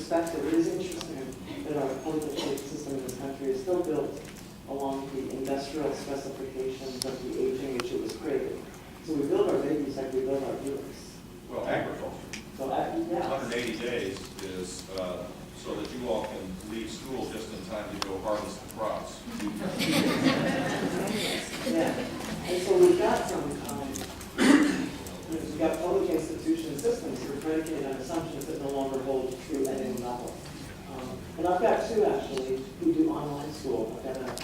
perspective, it is interesting that our public education system in this country is still built along the industrial specifications of the age in which it was created. So we build our babies like we build our Buicks. Well, agriculture. So, yeah. 180 days is so that you all can leave school just in time to go harvest the crops. Yeah. And so we've got some, we've got public institution systems that are predicated on assumptions that no longer hold true at any level. And I've got two actually who do online school. I've got a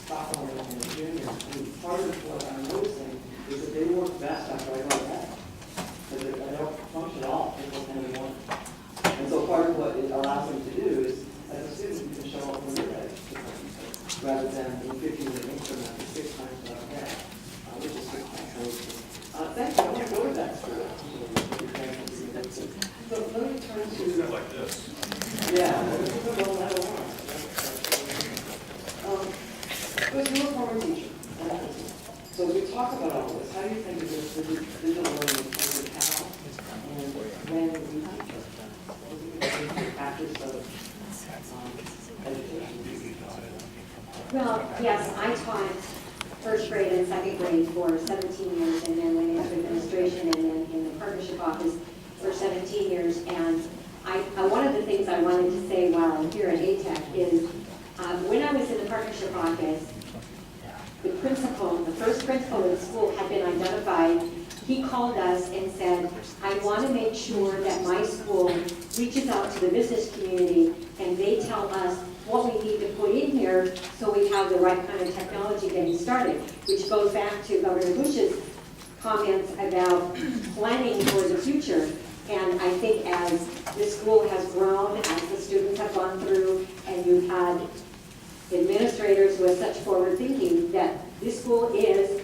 sophomore and a junior. And part of what I'm noticing is that they work best after I go to bed. Because I don't function at all until 10 in the morning. And so part of what it allows them to do is, as a student, you can show up when you're ready, rather than in 15-minute increments 6 times what I have, which is 6 times a week. Thank you. I want to go to that school. So let me turn to... It's kind of like this. Yeah. But you're a former teacher. So as we talk about all this, how do you think of this digital learning in terms of how and when we teach it? Factors of education. Well, yes, I taught first grade and second grade for 17 years and then went into administration and then in the partnership office for 17 years. And one of the things I wanted to say while I'm here at ATEC is when I was in the partnership office, the first principal of the school had been identified. He called us and said, I want to make sure that my school reaches out to the business community and they tell us what we need to put in here so we have the right kind of technology getting started, which goes back to Governor Bush's comments about planning for the future. And I think as the school has grown, as the students have gone through, and you've had administrators with such forward thinking, that this school is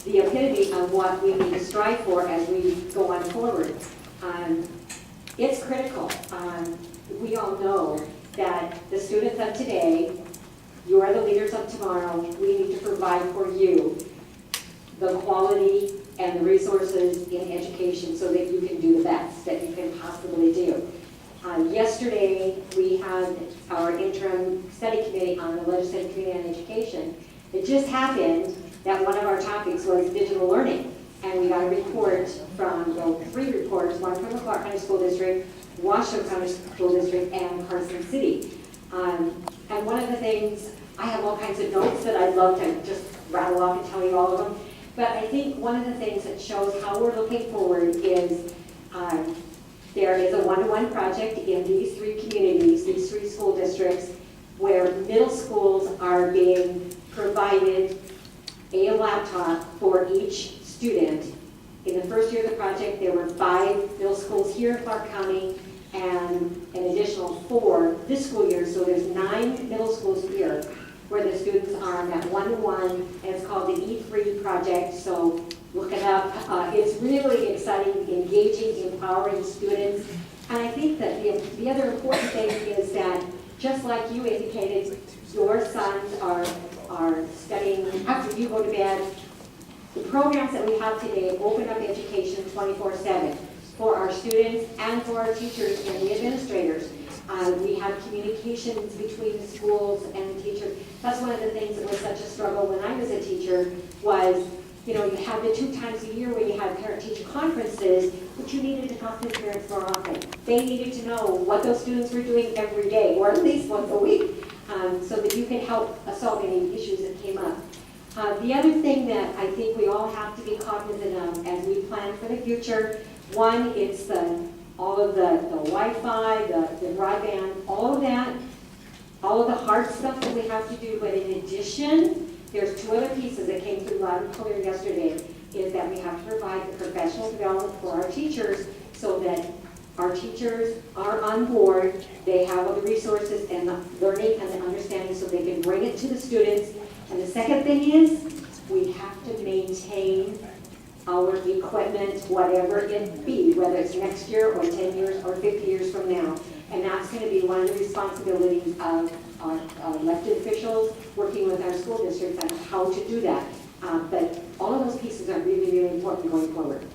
the epitome of what we need to strive for as we go on forward. It's critical. We all know that the students of today, you are the leaders of tomorrow. We need to provide for you the quality and the resources in education so that you can do the best that you can possibly do. Yesterday, we had our interim study committee on the Legislative Committee on Education. It just happened that one of our topics was digital learning. And we got a report from, well, 3 reports, one from the Clark County School District, Washington County School District, and Carson City. And one of the things, I have all kinds of notes that I'd love to just rattle off and tell you all of them. But I think one of the things that shows how we're looking forward is there is a one-to-one project in these 3 communities, these 3 school districts, where middle schools are being provided a laptop for each student. In the first year of the project, there were 5 middle schools here in Clark County and an additional 4 this school year. So there's 9 middle schools here where the students are on that one-to-one, and it's called the E3 project. So look it up. It's really exciting, engaging, empowering students. And I think that the other important thing is that, just like you indicated, your sons are studying after you go to bed. The programs that we have today open up education 24/7 for our students and for our teachers and the administrators. We have communications between the schools and the teachers. That's one of the things that was such a struggle when I was a teacher was, you know, you had the 2 times a year where you had parent-teacher conferences, but you needed to talk to the parents more often. They needed to know what those students were doing every day, or at least once a week, so that you could help solve any issues that came up. The other thing that I think we all have to be cognizant of as we plan for the future, one, it's all of the Wi-Fi, the broadband, all of that, all of the hard stuff that we have to do. But in addition, there's 2 other pieces that came through loud and clear yesterday, is that we have to provide the professional development for our teachers so that our teachers are on board, they have all the resources and the learning and the understanding so they can bring it to the students. And the second thing is, we have to maintain our equipment, whatever it be, whether it's next year or 10 years or 50 years from now. And that's going to be one of the responsibilities of our elected officials working with our school districts on how to do that. But all of those pieces are really, really important going forward.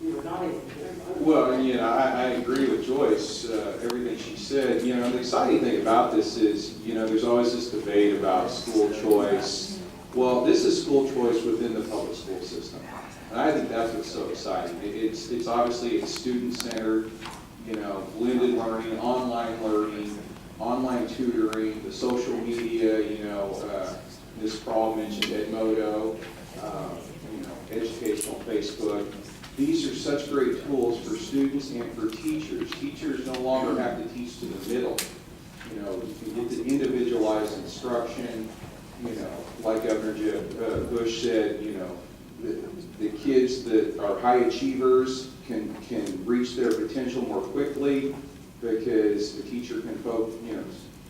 You were not able to hear. Well, and, I agree with Joyce, everything she said. The exciting thing about this is, there's always this debate about school choice. Well, this is school choice within the public school system. And I think that's what's so exciting. It's obviously it's student-centered, blended learning, online tutoring, the social media, Ms. Crawl mentioned Edmodo, educational Facebook. These are such great tools for students and for teachers. Teachers no longer have to teach to the middle. You can get the individualized instruction, like Governor Jeb Bush said, the kids that are high achievers can reach their potential more quickly because the teacher can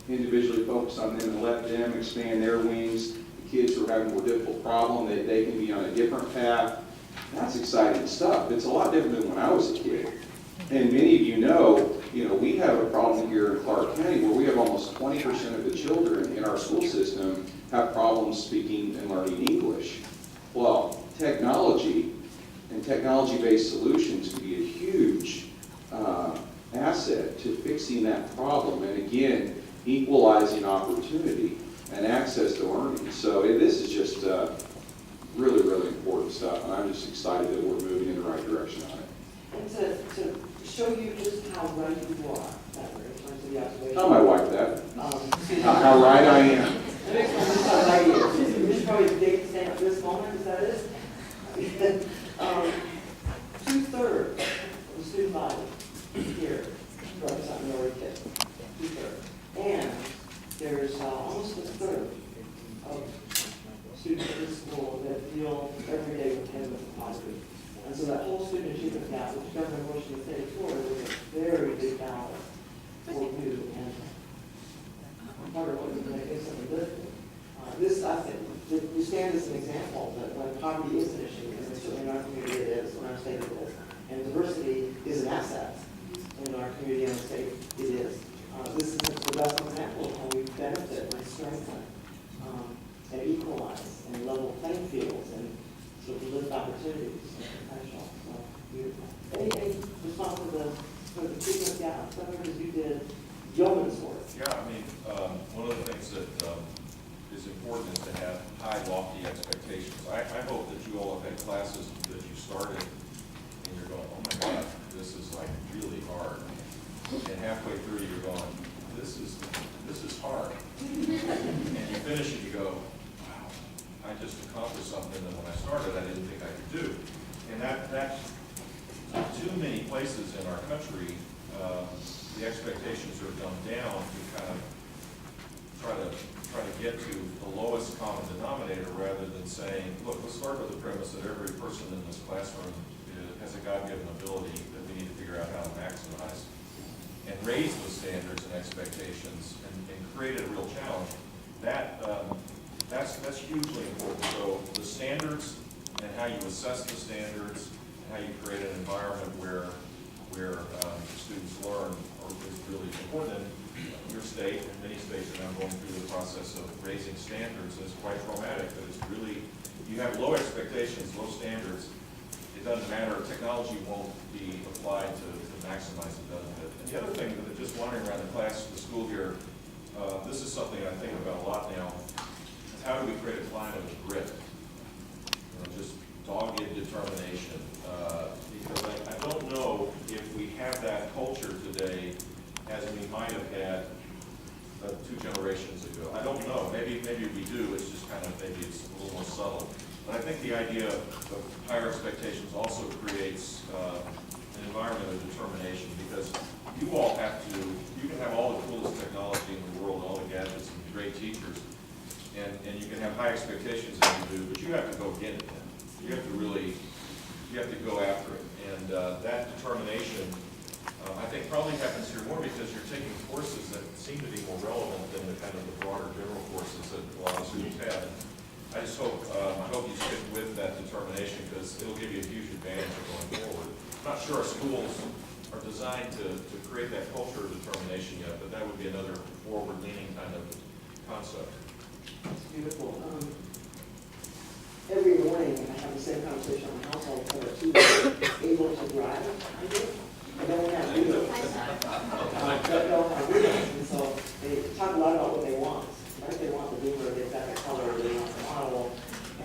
individually focus on them and let them expand their wings. The kids who are having a more difficult problem, they can be on a different path. That's exciting stuff. It's a lot different than when I was a kid. And many of you know, we have a problem here in Clark County where we have almost 20% of the children in our school system have problems speaking and learning English. Well, technology and technology-based solutions can be a huge asset to fixing that problem and, again, equalizing opportunity and access to learning. So this is just really, really important stuff, and I'm just excited that we're moving in the right direction on it. And to show you just how right you are, Senator, in terms of the observation. Tell my wife that. Um, How right I am. The next one is how right you are. You should probably take a stand at this moment, is that it? 2/3 of the student body here represent minority kids. 2/3. And there's almost a third of students at this school that feel every day within with poverty. And so that whole student achievement gap, which Governor Bush in the state of Florida was a very big battle for you and part of what you're going to do something good. This, I think, we stand as an example that when poverty is an issue, and certainly in our community it is, in our state it is, and diversity is an asset in our community and state it is. This is the best example of how we benefit and strengthen and equalize and level playing fields and sort of lift opportunities and potential. So beautiful. Any response for the treatment gap? Some members you did yeoman's work. Yeah, one of the things that is important is to have high, lofty expectations. I hope that you all have had classes that you started and you're going, oh my God, this is like really hard. And halfway through you're going, this is hard. And you finish and you go, wow, I just accomplished something that when I started I didn't think I could do. And that's too many places in our country, the expectations are dumbed down to kind of try to get to the lowest common denominator rather than saying, look, let's start with the premise that every person in this classroom has a God-given ability that we need to figure out how to maximize and raise those standards and expectations and create a real challenge. That's hugely important. So the standards and how you assess the standards and how you create an environment where students learn is really important. And your state and many states are now going through the process of raising standards. It's quite traumatic, but it's really, you have low expectations, low standards. It doesn't matter, technology won't be applied to maximize the benefit. And the other thing that just wandering around the school here, this is something I think about a lot now, is how do we create a climate of grit? Just dogged determination. Because I don't know if we have that culture today as we might have had 2 generations ago. I don't know. Maybe we do. It's just kind of, maybe it's a little more subtle. But I think the idea of higher expectations also creates an environment of determination, because you all have to, you can have all the coolest technology in the world, all the gadgets and great teachers, and you can have high expectations as you do, but you have to go get it. You have to really, you have to go after it. And that determination, I think probably happens here more because you're taking courses that seem to be more relevant than the kind of the broader general courses that a lot of students have. I just hope, I hope you stick with that determination, because it'll give you a huge advantage going forward. I'm not sure our schools are designed to create that culture of determination yet, but that would be another forward-leaning kind of concept. Beautiful. every morning I have the same conversation in my household, so that two are able to drive, I do. And then we have wheels. That don't have wheels, and so they talk a lot about what they want, right? They want the Beamer, they've got the color, they want the model.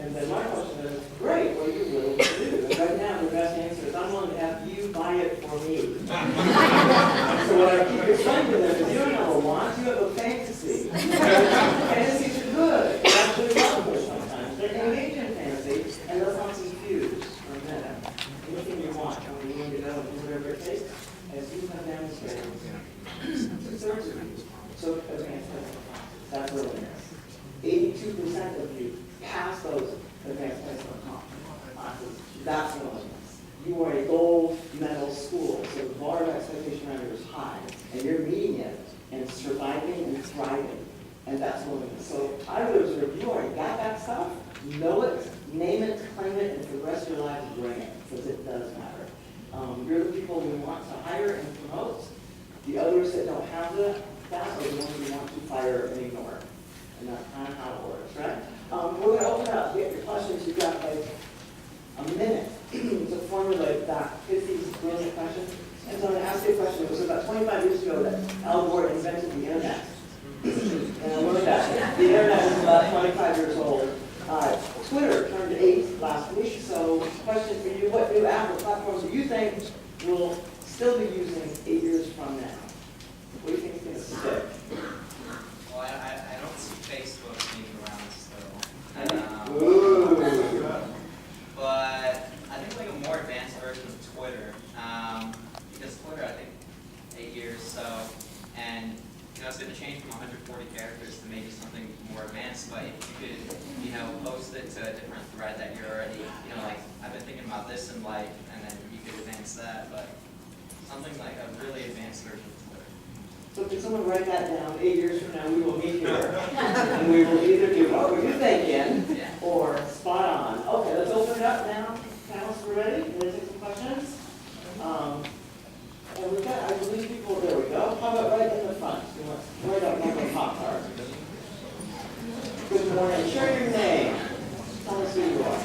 And then my question is, great, what are you willing to do? And right now, the best answer is, I'm willing to have you buy it for me. So what I keep explaining to them is, you don't have a want, you have a fantasy. Fantasies are good, they're actually helpful sometimes. They can engage in fantasy, and let's not confuse for a minute. Anything you want, when you need to go and do whatever it takes, as you have demonstrated. Two-thirds of you took advanced placement classes. That's willingness. 82% of you pass those advanced placement classes. That's willingness. You are a gold medal school, so the bar of expectation around you is high, and you're meeting it and surviving and thriving, and that's willingness. So I would observe, you already got that stuff, know it, name it, claim it, and for the rest of your life, bring it, because it does matter. You're the people we want to hire and promote. The others that don't have that are the ones we want to fire and ignore. And that's kind of how it works, right? We're going to open up, get your questions. You've got like a minute to formulate that 50 brilliant questions. And so I'm going to ask you a question. It was about 25 years ago that Al Gore invented the internet. And I learned that. The internet is about 25 years old. Twitter turned 8 last week. So question for you, what new app or platforms do you think will still be using 8 years from now? What do you think is going to stick? Well, I don't see Facebook being around still. Ooh. But I think like a more advanced version of Twitter. Because Twitter, I think, 8 years, so, and it's going to change from 140 characters to maybe something more advanced, but if you could, post it to a different thread that you're already, like, I've been thinking about this in life, and then you could advance that, but something like a really advanced version of Twitter. So can someone write that down? 8 years from now, we will meet here, and we will either do what were you thinking, Yeah. or spot on. Okay, let's open it up now. Panelists, we're ready? Ready to take some questions? And we've got, I believe, people, there we go. How about right in the front? Right up next to Pop-Tart. Good morning. Share your name. Tell us who you are.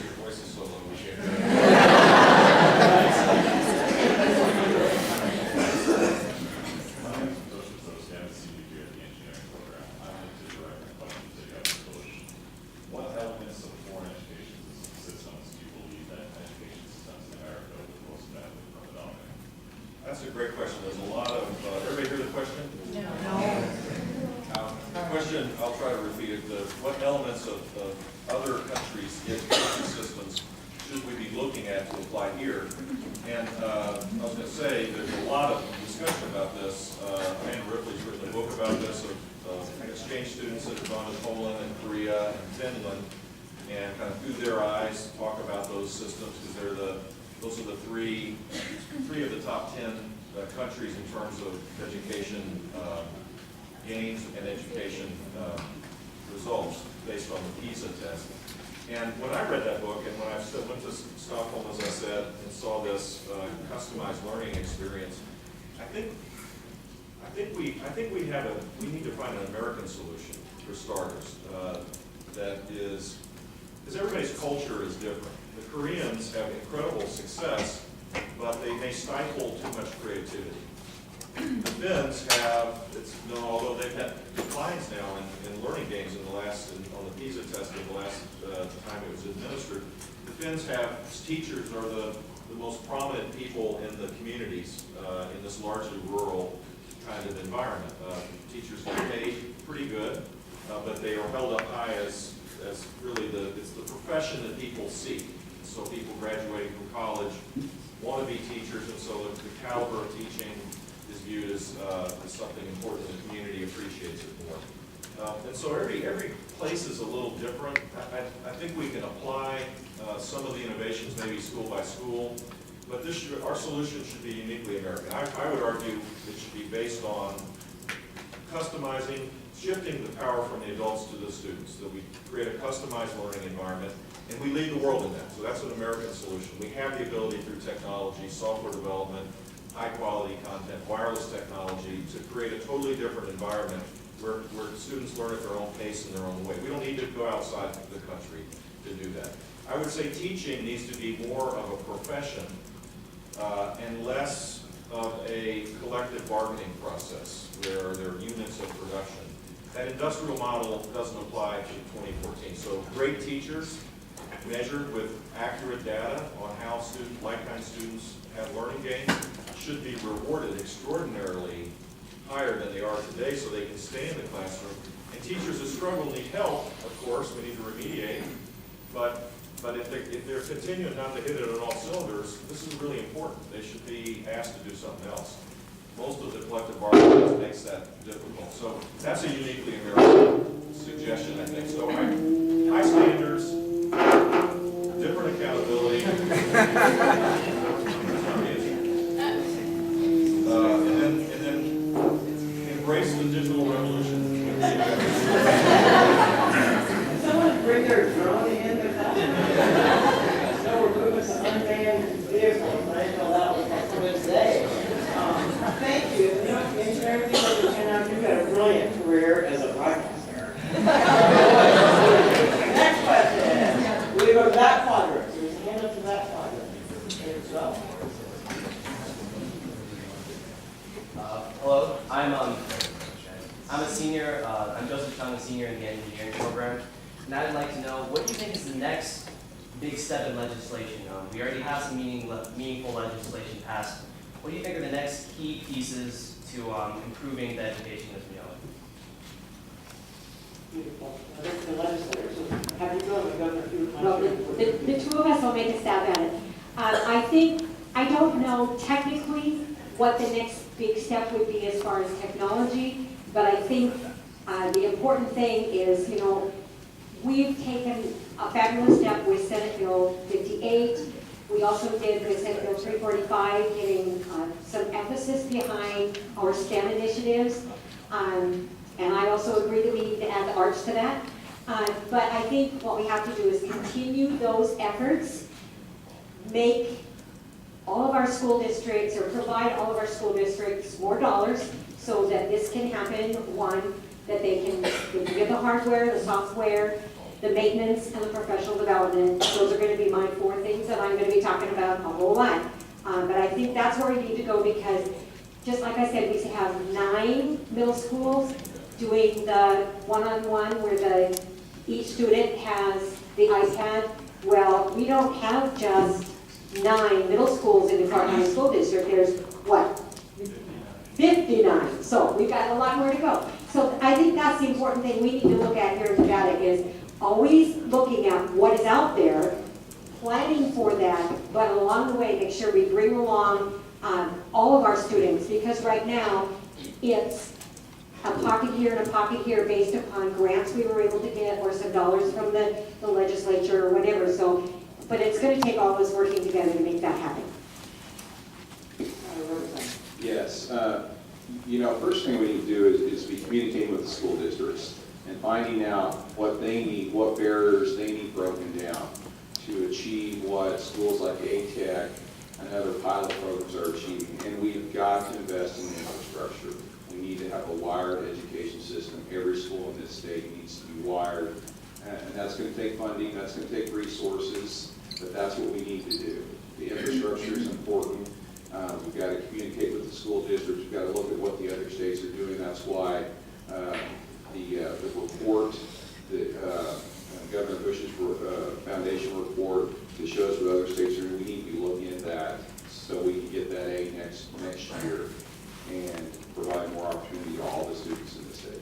Your voice is so low, we can't hear you. My name is Joseph Post. I'm a CBQ at the engineering program. I wanted to direct my question to the other solution. What elements of foreign education systems do you believe that education systems in America would most benefit from adopting? That's a great question. There's a lot of, everybody hear the question? No. The question, I'll try to repeat it, what elements of other countries' education systems should we be looking at to apply here? And I was going to say, there's a lot of discussion about this. Anne Ripley's written a book about this, of exchange students that have gone to Poland and Korea and Finland, and kind of through their eyes talk about those systems, because those are the three of the top 10 countries in terms of education gains and education results based on the PISA test. And when I read that book, and when I went to Stockholm, as I said, and saw this customized learning experience, I think we need to find an American solution for starters. That is, because everybody's culture is different. The Koreans have incredible success, but they may stifle too much creativity. The Finns have, although they've had declines now in learning gains on the PISA test in the last time it was administered, the Finns have, teachers are the most prominent people in the communities in this largely rural kind of environment. Teachers get paid pretty good, but they are held up high as really it's the profession that people seek. So people graduating from college want to be teachers, and so the caliber of teaching is viewed as something important, and the community appreciates it more. And so every place is a little different. I think we can apply some of the innovations maybe school by school, but our solution should be uniquely American. I would argue it should be based on customizing, shifting the power from the adults to the students, that we create a customized learning environment, and we lead the world in that. So that's an American solution. We have the ability through technology, software development, high-quality content, wireless technology, to create a totally different environment where students learn at their own pace and their own way. We don't need to go outside the country to do that. I would say teaching needs to be more of a profession and less of a collective bargaining process where there are units of production. That industrial model doesn't apply to 2014. So great teachers measured with accurate data on how like-kind students have learning gains should be rewarded extraordinarily higher than they are today so they can stay in the classroom. And teachers who struggle need help, of course, we need to remediate, but if they're continuing not to hit it on all cylinders, this is really important. They should be asked to do something else. Most of the collective bargaining makes that difficult. So that's a uniquely American suggestion, I think. So high standards, different accountability, and then embrace the digital revolution. Someone bring their drone in the classroom. So we're moving to unmanned vehicles. I didn't know that was what someone today. Thank you. You know, engineering people turn out you've got a brilliant career as a broadcaster. Next question. We go to that quadrant. There's a hand up to that quadrant. There you go. Hello, I'm a senior. I'm Joseph Chung, a senior in the engineering program, and I'd like to know what do you think is the next big step in legislation? We already have some meaningful legislation passed. What do you think are the next key pieces to improving the education as we know it? Beautiful. I think the legislators. So have you gone to Governor Hugh? Well, the two of us will make a stab at it. I don't know technically what the next big step would be as far as technology, but I think the important thing is, you know, we've taken a fabulous step with Senate Bill 58. We also did with Senate Bill 345, getting some emphasis behind our STEM initiatives. And I also agree that we need to add the arts to that. But I think what we have to do is continue those efforts, make all of our school districts, or provide all of our school districts more dollars so that this can happen. One, that they can get the hardware, the software, the maintenance, and the professional development. Those are going to be my 4 things that I'm going to be talking about a whole lot. But I think that's where we need to go because, just like I said, we have 9 middle schools doing the one-on-one where each student has the iPad. Well, we don't have just 9 middle schools in the Clark County School District. There's what? 59. So we've got a lot more to go. So I think that's the important thing we need to look at here in Nevada is always looking at what is out there, planning for that, but along the way make sure we bring along all of our students because right now it's a pocket here and a pocket here based upon grants we were able to get or some dollars from the legislature or whatever. So, but it's going to take all of us working together to make that happen. Yes. You know, first thing we need to do is be communicating with the school districts and finding out what they need, what barriers they need broken down to achieve what schools like ATEC and other pilot programs are achieving. And we've got to invest in the infrastructure. We need to have a wired education system. Every school in this state needs to be wired. And that's going to take funding, that's going to take resources, but that's what we need to do. The infrastructure is important. We've got to communicate with the school districts. We've got to look at what the other states are doing. That's why the report, Governor Bush's foundation report that shows what other states are doing, we need to be looking at that so we can get that aid next year and provide more opportunity to all the students in the state.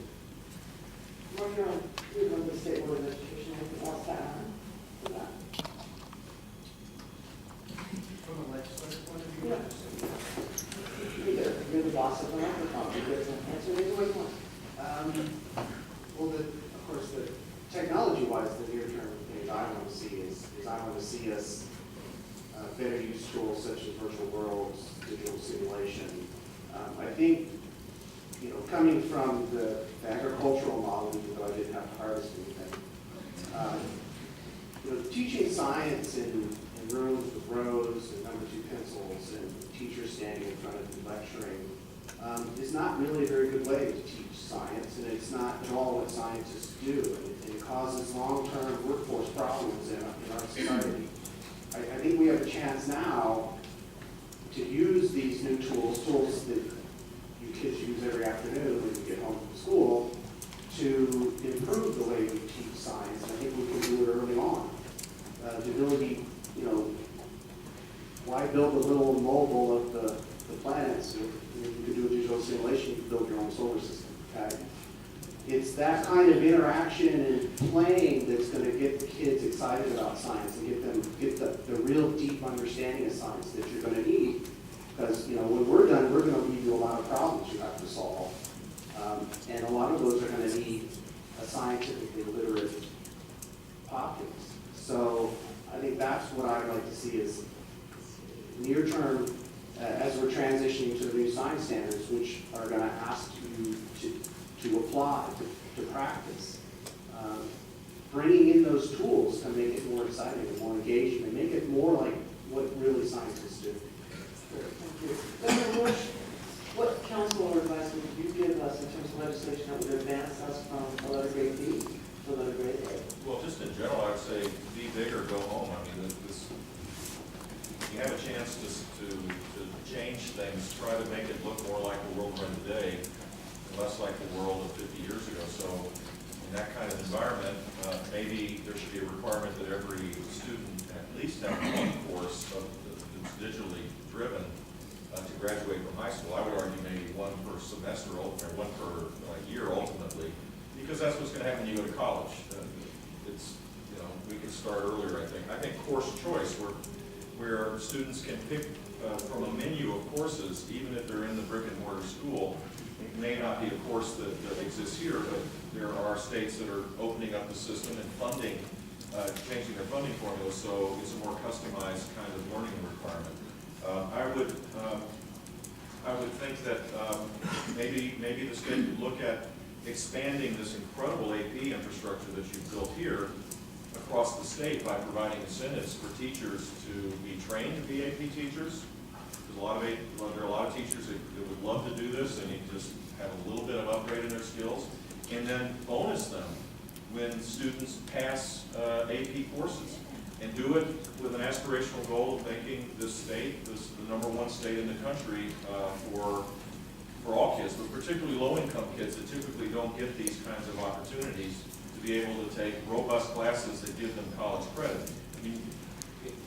Well, you're on the State Board of Education. Anything else to add to that? From a legislative point of view? Yeah. You're the boss of the microphone. You get to answer any way you want. Well, of course, the technology-wise, the near-term things I want to see is I want to see us better use tools such as virtual worlds, digital simulation. I think, you know, coming from the agricultural model, even though I didn't have to harvest anything, you know, teaching science in rooms with rows and number 2 pencils and teachers standing in front of you lecturing is not really a very good way to teach science, and it's not at all what scientists do, and it causes long-term workforce problems in our society. I think we have a chance now to use these new tools that you kids use every afternoon when you get home from school, to improve the way we teach science. I think we can do it early on. The ability, why build a little mobile of the planets? You could do a digital simulation, you could build your own solar system, okay? It's that kind of interaction and playing that's going to get the kids excited about science and get the real deep understanding of science that you're going to need. Because, when we're done, we're going to leave you a lot of problems you have to solve. And a lot of those are going to need a scientifically literate populace. So I think that's what I'd like to see is near term, as we're transitioning to the new science standards, which are going to ask you to apply, to practice. Bringing in those tools to make it more exciting and more engaging and make it more like what really scientists do. Thank you. Dr. Bush, what counsel or advice would you give us in terms of legislation that would advance us from a letter grade B to a letter grade A? Well, just in general, I would say be big or go home. I mean, you have a chance to change things, try to make it look more like the world run today, and less like the world of 50 years ago. So in that kind of environment, maybe there should be a requirement that every student at least have one course that's digitally driven to graduate from high school. I would argue maybe one per semester, or one per year ultimately, because that's what's going to happen when you go to college. We can start earlier, I think. I think course choice, where students can pick from a menu of courses, even if they're in the brick and mortar school. It may not be a course that exists here, but there are states that are opening up the system and funding, changing their funding formula, so it's a more customized kind of learning requirement. I would think that maybe the state would look at expanding this incredible AP infrastructure that you've built here across the state by providing incentives for teachers to be trained to be AP teachers. There are a lot of teachers that would love to do this, and you just have a little bit of upgrade in their skills, and then bonus them when students pass AP courses, and do it with an aspirational goal of making this state the #1 state in the country for all kids, but particularly low-income kids that typically don't get these kinds of opportunities to be able to take robust classes that give them college credit. I mean,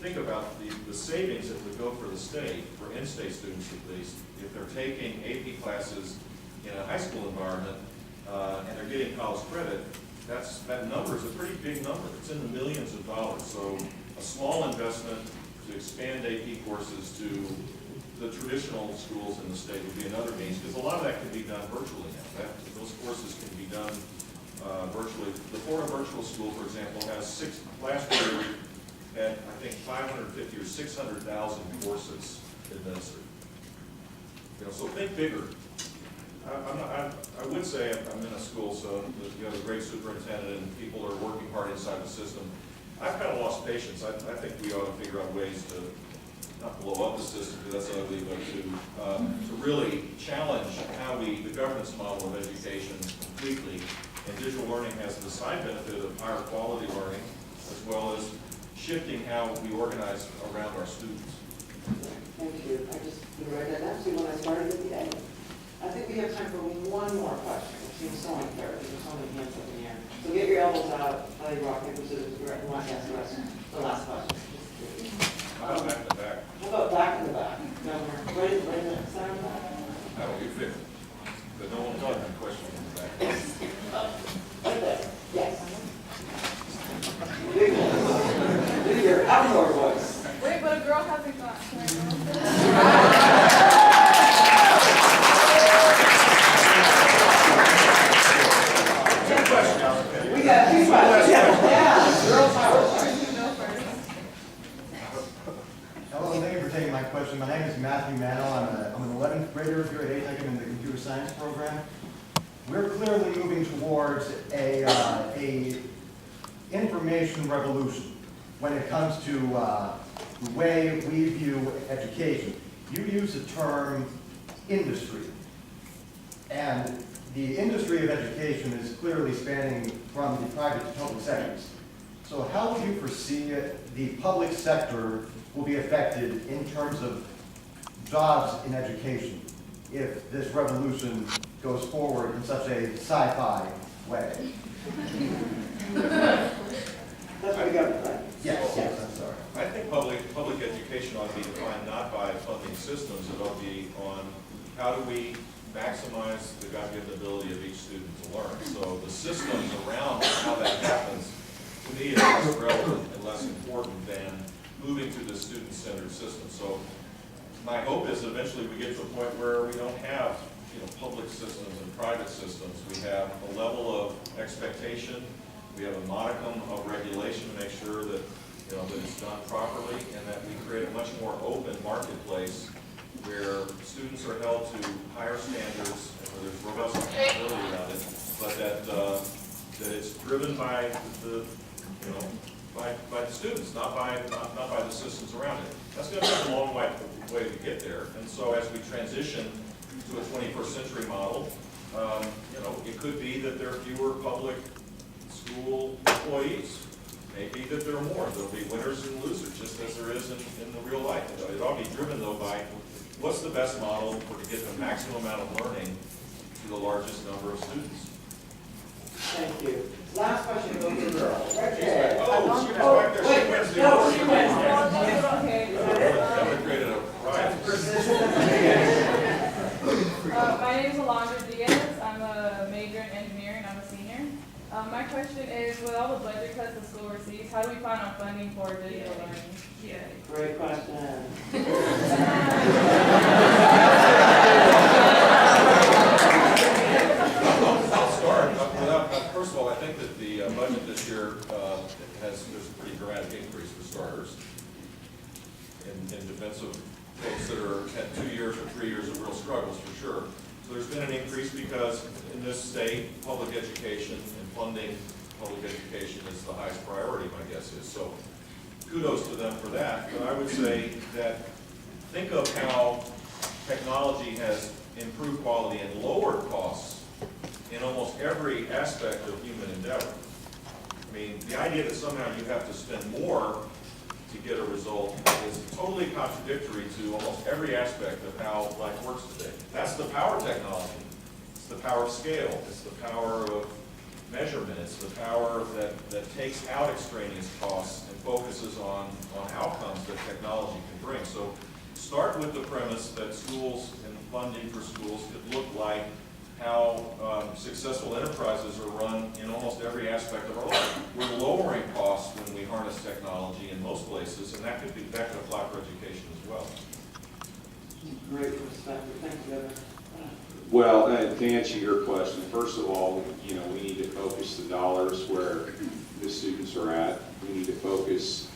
think about the savings that would go for the state, for in-state students at least, if they're taking AP classes in a high school environment and they're getting college credit. That number is a pretty big number. It's in the millions of dollars. So a small investment to expand AP courses to the traditional schools in the state would be another means, because a lot of that can be done virtually now. Those courses can be done virtually. The Florida Virtual School, for example, has last year had, I think, 550 or 600,000 courses administered. So think bigger. I would say I'm in a school, so you have a great superintendent and people are working hard inside the system. I've kind of lost patience. I think we ought to figure out ways to not blow up the system, because that's ugly, but to really challenge how the governance model of education completely. And digital learning has the side benefit of higher quality learning, as well as shifting how we organize around our students. Thank you. I just read that actually when I started at the end. I think we have time for one more question. It seems so unfair. There's so many hands up in the air. So get your elbows out, play rock, paper, scissors, and want to ask the last question. How about back to back? How about back in the back? No, right in the center of the back? How do you fit? But no one thought that question in the back. Right there. Yes. Big voice. Do your outdoor voice. Wait, but a girl hasn't got. We got 2 questions. Yeah. Girl power. Hello, thank you for taking my question. My name is Matthew Mannell. I'm an 11th grader here at ATEC. I'm in the computer science program. We're clearly moving towards a information revolution when it comes to the way we view education. You use the term industry. And the industry of education is clearly spanning from the private to public sectors. So how would you foresee the public sector will be affected in terms of jobs in education if this revolution goes forward in such a sci-fi way? That's what the government, right? Yes, I'm sorry. I think public education ought to be defined not by funding systems, it ought to be on how do we maximize the God-given ability of each student to learn. So the systems around how that happens, to me, is less relevant and less important than moving to the student-centered system. So my hope is eventually we get to a point where we don't have, public systems and private systems. We have a level of expectation, we have a modicum of regulation to make sure that, that it's done properly, and that we create a much more open marketplace where students are held to higher standards and where there's robust accountability around it, but that it's driven by the, by the students, not by the systems around it. That's going to take a long way to get there. And so as we transition to a 21st century model, it could be that there are fewer public school employees. Maybe that there are more. There'll be winners and losers, just as there is in the real life. It ought to be driven, though, by what's the best model to get the maximum amount of learning to the largest number of students. Thank you. Last question goes to the girl. She's back there. She wins the No, award. she wins. That would create a riot. My name is Alondra Diaz. I'm a major in engineering. I'm a senior. My question is, with all the budget cuts the school receives, how do we plan on funding for digital learning? Great question. I'll start. First of all, I think that the budget this year there's a pretty dramatic increase for starters in defense of folks that had 2 years or 3 years of real struggles, for sure. So there's been an increase because in this state, public education and funding public education is the highest priority, my guess is. So kudos to them for that. But I would say that think of how technology has improved quality and lowered costs in almost every aspect of human endeavor. I mean, the idea that somehow you have to spend more to get a result is totally contradictory to almost every aspect of how life works today. That's the power of technology. It's the power of scale. It's the power of measurement. It's the power that takes out extraneous costs and focuses on outcomes that technology can bring. So start with the premise that schools and funding for schools could look like how successful enterprises are run in almost every aspect of our life. We're lowering costs when we harness technology in most places, and that could apply for education as well. Great perspective. Thank you, Governor. Well, to answer your question, first of all, we need to focus the dollars where the students are at. We need to focus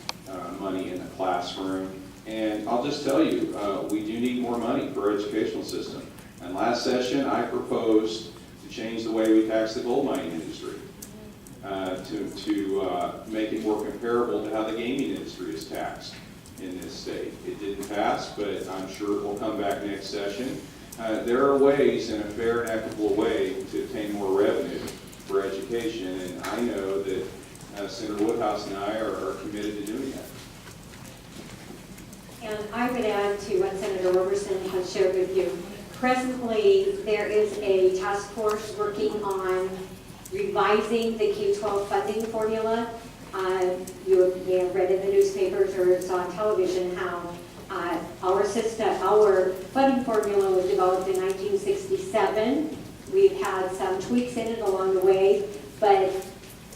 money in the classroom. And I'll just tell you, we do need more money for our educational system. And last session, I proposed to change the way we tax the gold mining industry, to make it more comparable to how the gaming industry is taxed in this state. It didn't pass, but I'm sure it will come back next session. There are ways, in a fair and equitable way, to obtain more revenue for education, and I know that Senator Woodhouse and I are committed to doing that. And I would add to what Senator Roberson has shared with you. Presently, there is a task force working on revising the K-12 funding formula. You may have read in the newspapers or saw on television how our funding formula was developed in 1967. We've had some tweaks in it along the way, but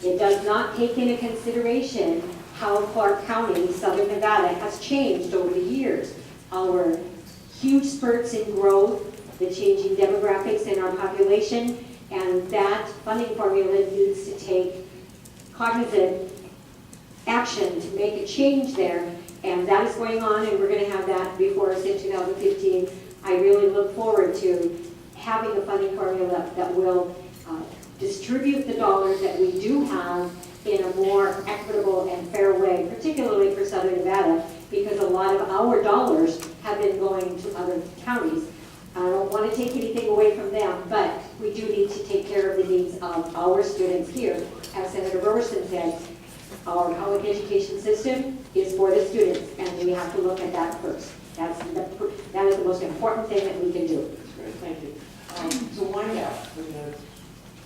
it does not take into consideration how Clark County, Southern Nevada, has changed over the years. Our huge spurts in growth, the changing demographics in our population, and that funding formula needs to take cognizant action to make a change there, and that is going on, and we're going to have that before us in 2015. I really look forward to having a funding formula that will distribute the dollars that we do have in a more equitable and fair way, particularly for Southern Nevada, because a lot of our dollars have been going to other counties. I don't want to take anything away from them, but we do need to take care of the needs of our students here. As Senator Roberson said, our public education system is for the students, and we have to look at that first. That is the most important thing that we can do. Great, thank you. To wind out, we're going to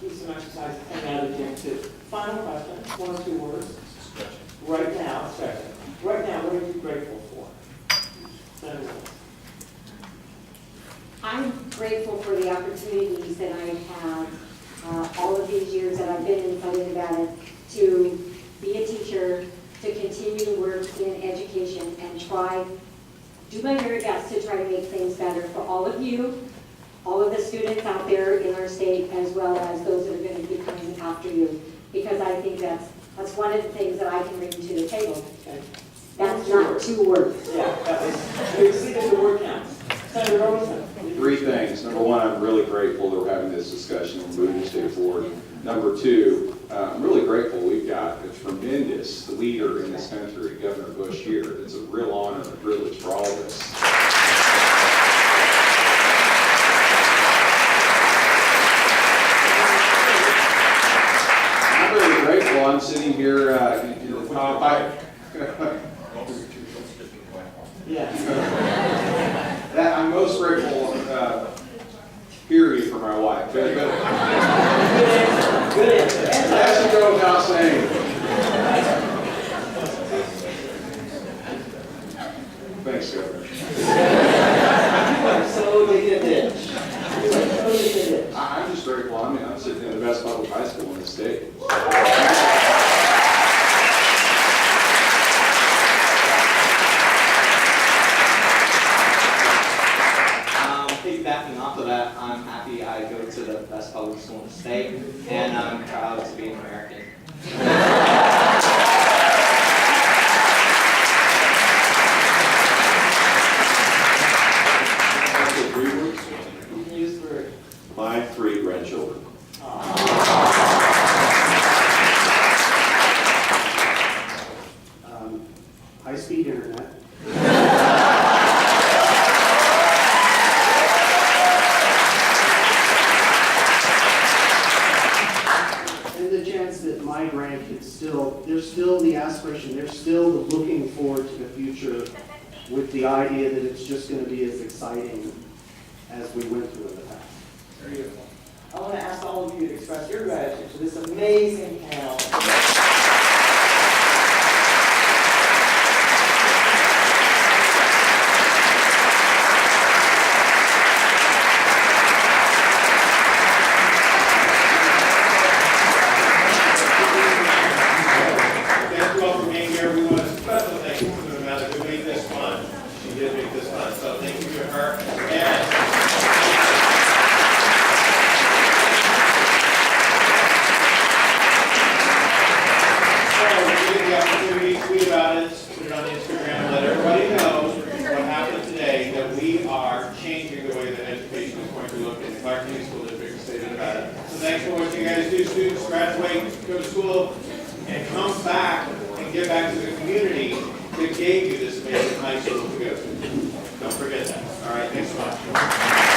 do some exercise coming out of the gym too. Final question, 1 or 2 words. Right now, stretching. Right now, what are you grateful for? Senator Wilson. I'm grateful for the opportunities that I've had all of these years that I've been in Southern Nevada to be a teacher, to continue to work in education and do my very best to try to make things better for all of you, all of the students out there in our state, as well as those that are going to be coming after you, because I think that's one of the things that I can bring to the table. Okay. That's not 2 words. Yeah, that was, we exceeded the word count. Senator Roberson. 3 things. Number 1, I'm really grateful that we're having this discussion and moving the state forward. Number 2, I'm really grateful we've got a tremendous leader in this country, Governor Bush, here. It's a real honor and a privilege for all of us. I'm really grateful. I'm sitting here in the top. Yeah. That I'm most grateful, period, for my wife. Good answer. Good answer. That should go without saying. Thanks, Governor. You are so digging a ditch. You are so digging a ditch. I'm just grateful. I'm sitting in the best public high school in the state. Piggybacking off of that, I'm happy I go to the best public school in the state, and I'm proud to be an American. You can use the word. My 3 grandchildren. High-speed internet. And the chance that my grandkids there's still the aspiration, they're still looking forward to the future with the idea that it's just going to be as exciting as we went through in the past. Beautiful. I want to ask all of you to express your gratitude to this amazing panel. Thank you all for being here. We want a special thank you to Amanda who made this fun. She did make this fun, so thank you to her. And so we get the opportunity to tweet about it, put it on Instagram, let everybody know what happened today, that we are changing the way that education is going to look in the Clark County School District and State of Nevada. So thanks for what you guys do. Students graduate, go to school, and come back and give back to the community that gave you this amazing high school to go to. Don't forget that. All right, thanks so much.